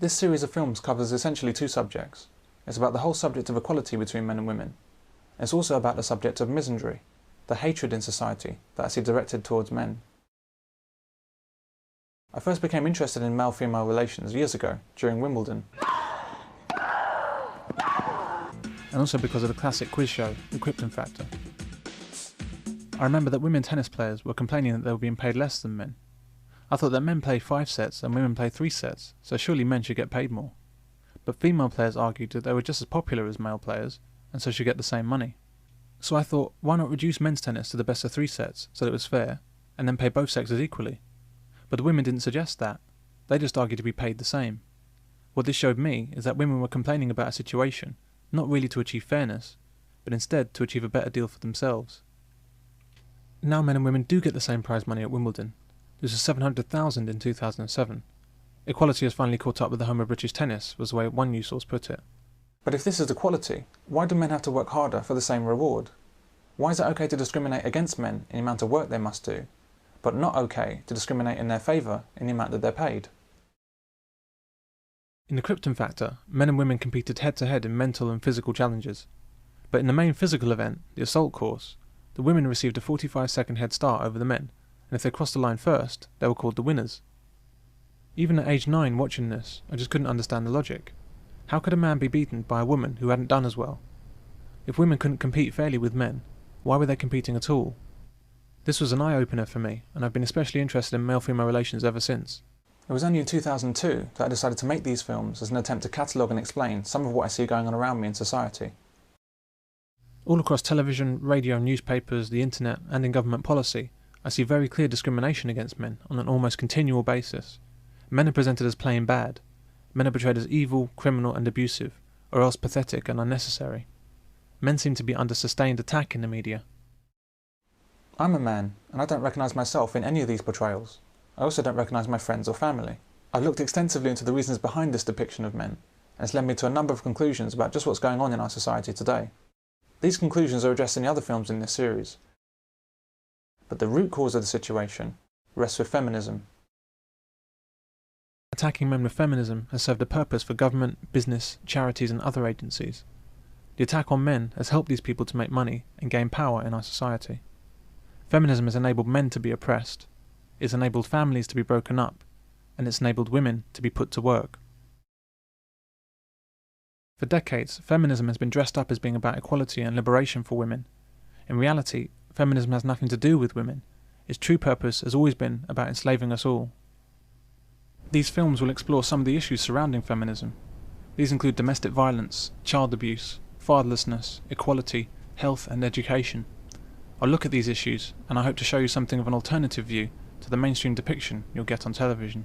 This series of films covers essentially two subjects. It's about the whole subject of equality between men and women. It's also about the subject of misandry, the hatred in society that I see directed towards men. I first became interested in male-female relations years ago, during Wimbledon. And also because of the classic quiz show, The Krypton Factor. I remember that women tennis players were complaining that they were being paid less than men. I thought that men play 5 sets and women play 3 sets, so surely men should get paid more. But female players argued that they were just as popular as male players, and so should get the same money. So I thought, why not reduce men's tennis to the best of 3 sets, so that it was fair, and then pay both sexes equally? But the women didn't suggest that. They just argued to be paid the same. What this showed me is that women were complaining about a situation, not really to achieve fairness, but instead to achieve a better deal for themselves. Now men and women do get the same prize money at Wimbledon. This was $700,000 in 2007. Equality has finally caught up with the home of British tennis, was the way one news source put it. But if this is equality, why do men have to work harder for the same reward? Why is it okay to discriminate against men in the amount of work they must do, but not okay to discriminate in their favour in the amount that they're paid? In The Krypton Factor, men and women competed head-to-head in mental and physical challenges. But in the main physical event, the assault course, the women received a 45-second head start over the men, and if they crossed the line first, they were called the winners. Even at age 9 watching this, I just couldn't understand the logic. How could a man be beaten by a woman who hadn't done as well? If women couldn't compete fairly with men, why were they competing at all? This was an eye-opener for me, and I've been especially interested in male-female relations ever since. It was only in 2002 that I decided to make these films as an attempt to catalogue and explain some of what I see going on around me in society. All across television, radio, newspapers, the internet, and in government policy, I see very clear discrimination against men on an almost continual basis. Men are presented as plain bad. Men are portrayed as evil, criminal and abusive, or else pathetic and unnecessary. Men seem to be under sustained attack in the media. I'm a man, and I don't recognise myself in any of these portrayals. I also don't recognise my friends or family. I've looked extensively into the reasons behind this depiction of men, and it's led me to a number of conclusions about just what's going on in our society today. These conclusions are addressed in the other films in this series. But the root cause of the situation rests with feminism. Attacking men with feminism has served a purpose for government, business, charities and other agencies. The attack on men has helped these people to make money and gain power in our society. Feminism has enabled men to be oppressed, it's enabled families to be broken up, and it's enabled women to be put to work. For decades, feminism has been dressed up as being about equality and liberation for women. In reality, feminism has nothing to do with women. Its true purpose has always been about enslaving us all. These films will explore some of the issues surrounding feminism. These include domestic violence, child abuse, fatherlessness, equality, health and education. I'll look at these issues, and I hope to show you something of an alternative view to the mainstream depiction you'll get on television.